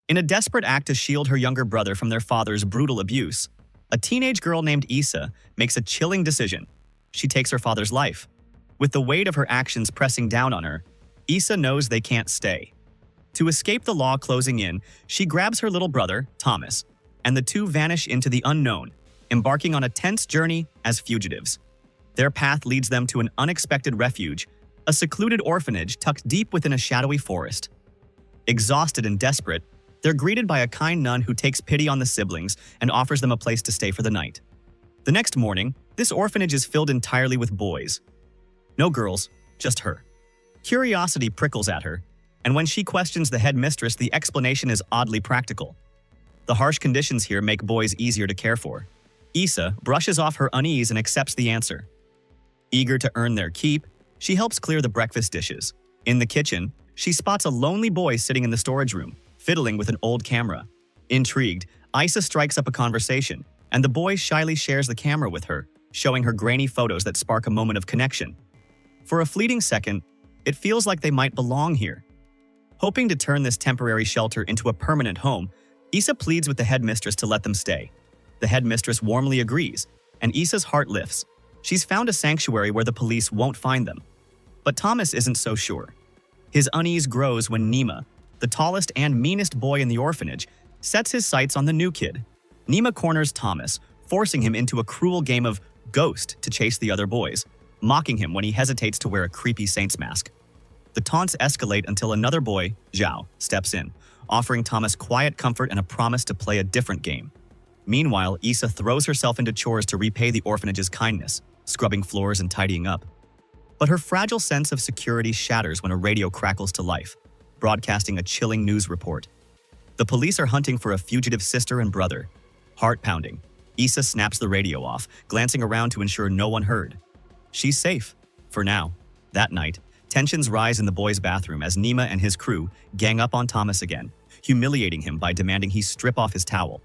In a desperate act to shield her younger brother from their father's brutal abuse, a teenage girl named Issa makes a chilling decision. She takes her father's life. With the weight of her actions pressing down on her, Issa knows they can't stay. To escape the law closing in, she grabs her little brother, Thomas, and the two vanish into the unknown, embarking on a tense journey as fugitives. Their path leads them to an unexpected refuge, a secluded orphanage tucked deep within a shadowy forest. Exhausted and desperate, they're greeted by a kind nun who takes pity on the siblings and offers them a place to stay for the night. The next morning, this orphanage is filled entirely with boys. No girls, just her. Curiosity prickles at her, and when she questions the headmistress, the explanation is oddly practical. The harsh conditions here make boys easier to care for. Issa brushes off her unease and accepts the answer. Eager to earn their keep, she helps clear the breakfast dishes. In the kitchen, she spots a lonely boy sitting in the storage room, fiddling with an old camera. Intrigued, Issa strikes up a conversation, and the boy shyly shares the camera with her, showing her grainy photos that spark a moment of connection. For a fleeting second, it feels like they might belong here. Hoping to turn this temporary shelter into a permanent home, Issa pleads with the headmistress to let them stay. The headmistress warmly agrees, and Issa's heart lifts. She's found a sanctuary where the police won't find them. But Thomas isn't so sure. His unease grows when Nima, the tallest and meanest boy in the orphanage, sets his sights on the new kid. Nima corners Thomas, forcing him into a cruel game of ghost to chase the other boys, mocking him when he hesitates to wear a creepy saint's mask. The taunts escalate until another boy, Zhao, steps in, offering Thomas quiet comfort and a promise to play a different game. Meanwhile, Issa throws herself into chores to repay the orphanage's kindness, scrubbing floors and tidying up. But her fragile sense of security shatters when a radio crackles to life, broadcasting a chilling news report. The police are hunting for a fugitive sister and brother. Heart-pounding, Issa snaps the radio off, glancing around to ensure no one heard. She's safe, for now. That night, tensions rise in the boys' bathroom as Nima and his crew gang up on Thomas again, humiliating him by demanding he strip off his towel.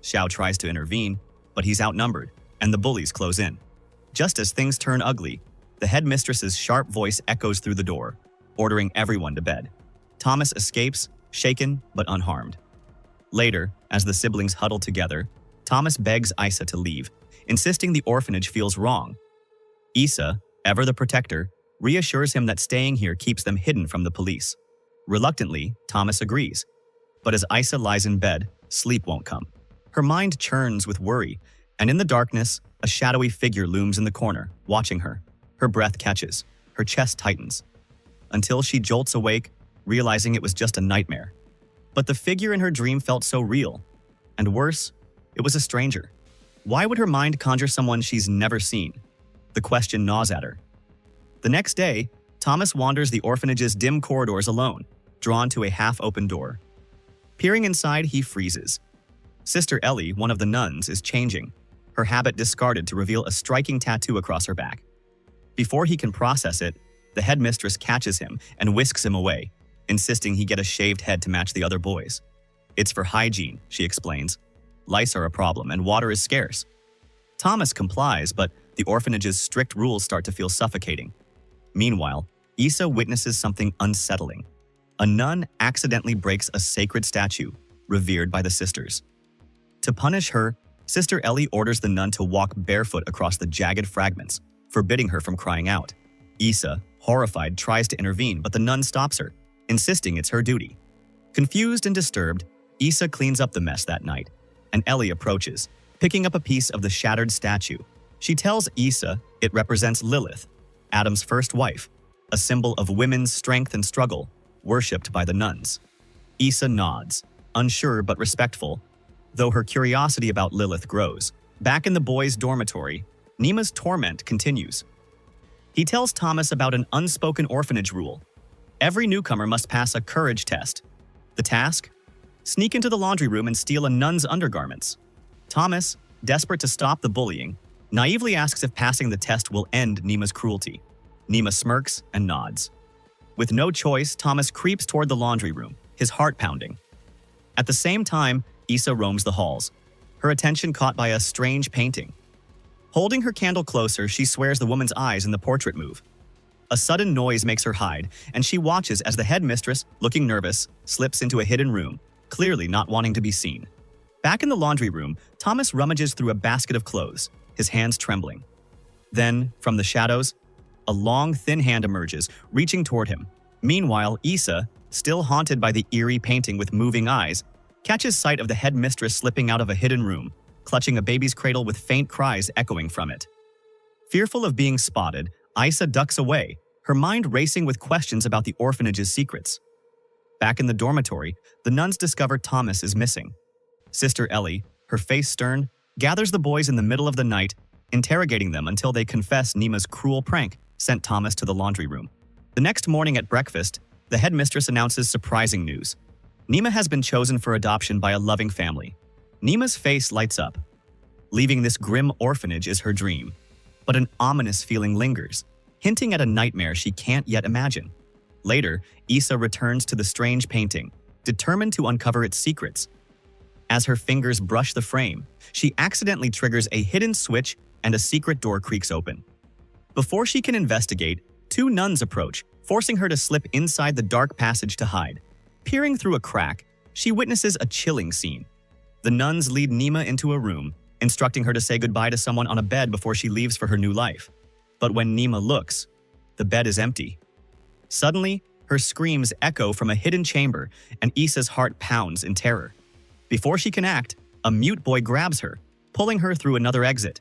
Xiao tries to intervene, but he's outnumbered, and the bullies close in. Just as things turn ugly, the headmistress's sharp voice echoes through the door, ordering everyone to bed. Thomas escapes, shaken but unharmed. Later, as the siblings huddle together, Thomas begs Issa to leave, insisting the orphanage feels wrong. Issa, ever the protector, reassures him that staying here keeps them hidden from the police. Reluctantly, Thomas agrees. But as Issa lies in bed, sleep won't come. Her mind churns with worry, and in the darkness, a shadowy figure looms in the corner, watching her. Her breath catches, her chest tightens, until she jolts awake, realizing it was just a nightmare. But the figure in her dream felt so real. And worse, it was a stranger. Why would her mind conjure someone she's never seen? The question gnaws at her. The next day, Thomas wanders the orphanage's dim corridors alone, drawn to a half-open door. Peering inside, he freezes. Sister Ellie, one of the nuns, is changing, her habit discarded to reveal a striking tattoo across her back. Before he can process it, the headmistress catches him and whisks him away, insisting he get a shaved head to match the other boys. It's for hygiene, she explains. Lice are a problem and water is scarce. Thomas complies, but the orphanage's strict rules start to feel suffocating. Meanwhile, Issa witnesses something unsettling. A nun accidentally breaks a sacred statue, revered by the sisters. To punish her, Sister Ellie orders the nun to walk barefoot across the jagged fragments, forbidding her from crying out. Issa, horrified, tries to intervene, but the nun stops her, insisting it's her duty. Confused and disturbed, Issa cleans up the mess that night, and Ellie approaches, picking up a piece of the shattered statue. She tells Issa it represents Lilith, Adam's first wife, a symbol of women's strength and struggle, worshipped by the nuns. Issa nods, unsure but respectful, though her curiosity about Lilith grows. Back in the boys' dormitory, Nima's torment continues. He tells Thomas about an unspoken orphanage rule. Every newcomer must pass a courage test. The task? Sneak into the laundry room and steal a nun's undergarments. Thomas, desperate to stop the bullying, naively asks if passing the test will end Nima's cruelty. Nima smirks and nods. With no choice, Thomas creeps toward the laundry room, his heart pounding. At the same time, Issa roams the halls, her attention caught by a strange painting. Holding her candle closer, she swears the woman's eyes in the portrait move. A sudden noise makes her hide, and she watches as the headmistress, looking nervous, slips into a hidden room, clearly not wanting to be seen. Back in the laundry room, Thomas rummages through a basket of clothes, his hands trembling. Then, from the shadows, a long, thin hand emerges, reaching toward him. Meanwhile, Issa, still haunted by the eerie painting with moving eyes, catches sight of the headmistress slipping out of a hidden room, clutching a baby's cradle with faint cries echoing from it. Fearful of being spotted, Issa ducks away, her mind racing with questions about the orphanage's secrets. Back in the dormitory, the nuns discover Thomas is missing. Sister Ellie, her face stern, gathers the boys in the middle of the night, interrogating them until they confess Nima's cruel prank sent Thomas to the laundry room. The next morning at breakfast, the headmistress announces surprising news. Nima has been chosen for adoption by a loving family. Nima's face lights up. Leaving this grim orphanage is her dream. But an ominous feeling lingers, hinting at a nightmare she can't yet imagine. Later, Issa returns to the strange painting, determined to uncover its secrets. As her fingers brush the frame, she accidentally triggers a hidden switch and a secret door creaks open. Before she can investigate, two nuns approach, forcing her to slip inside the dark passage to hide. Peering through a crack, she witnesses a chilling scene. The nuns lead Nima into a room, instructing her to say goodbye to someone on a bed before she leaves for her new life. But when Nima looks, the bed is empty. Suddenly, her screams echo from a hidden chamber, and Issa's heart pounds in terror. Before she can act, a mute boy grabs her, pulling her through another exit.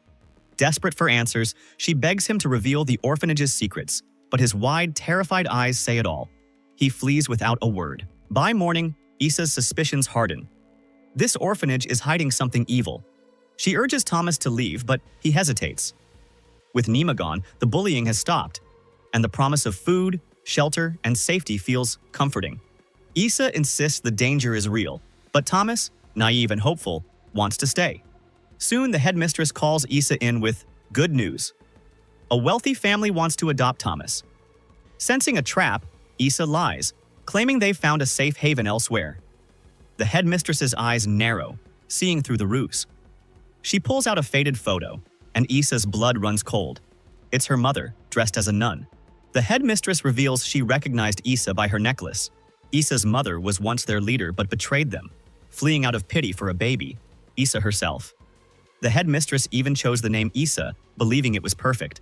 Desperate for answers, she begs him to reveal the orphanage's secrets, but his wide, terrified eyes say it all. He flees without a word. By morning, Issa's suspicions harden. This orphanage is hiding something evil. She urges Thomas to leave, but he hesitates. With Nima gone, the bullying has stopped, and the promise of food, shelter, and safety feels comforting. Issa insists the danger is real, but Thomas, naive and hopeful, wants to stay. Soon, the headmistress calls Issa in with good news. A wealthy family wants to adopt Thomas. Sensing a trap, Issa lies, claiming they've found a safe haven elsewhere. The headmistress's eyes narrow, seeing through the ruse. She pulls out a faded photo, and Issa's blood runs cold. It's her mother, dressed as a nun. The headmistress reveals she recognized Issa by her necklace. Issa's mother was once their leader but betrayed them, fleeing out of pity for a baby, Issa herself. The headmistress even chose the name Issa, believing it was perfect.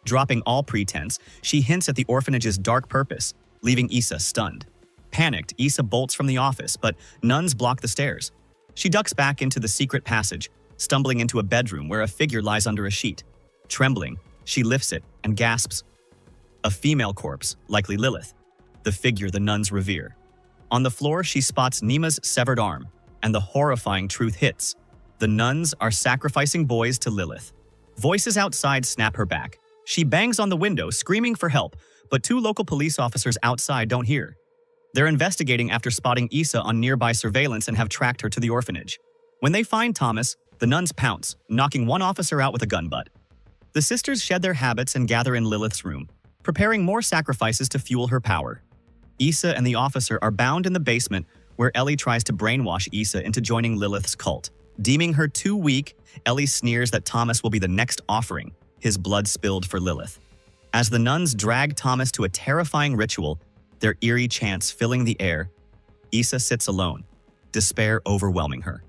Dropping all pretense, she hints at the orphanage's dark purpose, leaving Issa stunned. Panicked, Issa bolts from the office, but nuns block the stairs. She ducks back into the secret passage, stumbling into a bedroom where a figure lies under a sheet. Trembling, she lifts it and gasps. A female corpse, likely Lilith, the figure the nuns revere. On the floor, she spots Nima's severed arm, and the horrifying truth hits. The nuns are sacrificing boys to Lilith. Voices outside snap her back. She bangs on the window, screaming for help, but two local police officers outside don't hear. They're investigating after spotting Issa on nearby surveillance and have tracked her to the orphanage. When they find Thomas, the nuns pounce, knocking one officer out with a gun butt. The sisters shed their habits and gather in Lilith's room, preparing more sacrifices to fuel her power. Issa and the officer are bound in the basement, where Ellie tries to brainwash Issa into joining Lilith's cult. Deeming her too weak, Ellie sneers that Thomas will be the next offering, his blood spilled for Lilith. As the nuns drag Thomas to a terrifying ritual, their eerie chants filling the air, Issa sits alone, despair overwhelming her.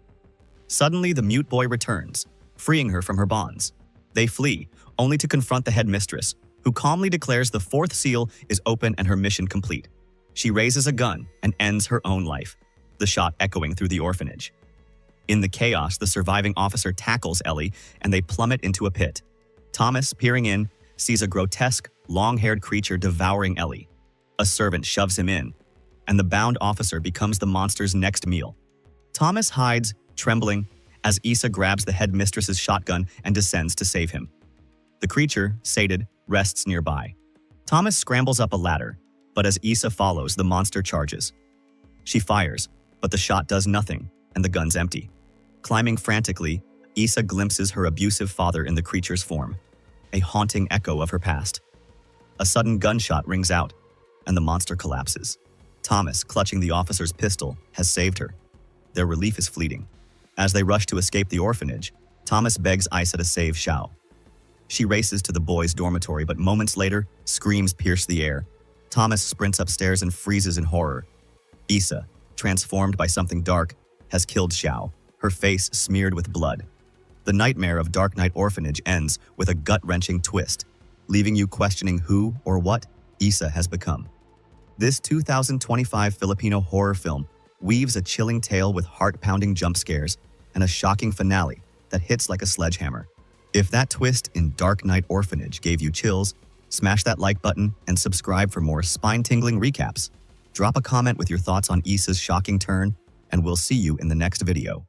Suddenly, the mute boy returns, freeing her from her bonds. They flee, only to confront the headmistress, who calmly declares the fourth seal is open and her mission complete. She raises a gun and ends her own life, the shot echoing through the orphanage. In the chaos, the surviving officer tackles Ellie, and they plummet into a pit. Thomas, peering in, sees a grotesque, long-haired creature devouring Ellie. A servant shoves him in, and the bound officer becomes the monster's next meal. Thomas hides, trembling, as Issa grabs the headmistress's shotgun and descends to save him. The creature, sated, rests nearby. Thomas scrambles up a ladder, but as Issa follows, the monster charges. She fires, but the shot does nothing, and the gun's empty. Climbing frantically, Issa glimpses her abusive father in the creature's form, a haunting echo of her past. A sudden gunshot rings out, and the monster collapses. Thomas, clutching the officer's pistol, has saved her. Their relief is fleeting. As they rush to escape the orphanage, Thomas begs Issa to save Xiao. She races to the boys' dormitory, but moments later, screams pierce the air. Thomas sprints upstairs and freezes in horror. Issa, transformed by something dark, has killed Xiao, her face smeared with blood. The nightmare of Dark Knight Orphanage ends with a gut-wrenching twist, leaving you questioning who or what Isa has become. This 2025 Filipino horror film weaves a chilling tale with heart-pounding jump scares and a shocking finale that hits like a sledgehammer. If that twist in Dark Knight Orphanage gave you chills, smash that like button and subscribe for more spine-tingling recaps. Drop a comment with your thoughts on Isa's shocking turn, and we'll see you in the next video.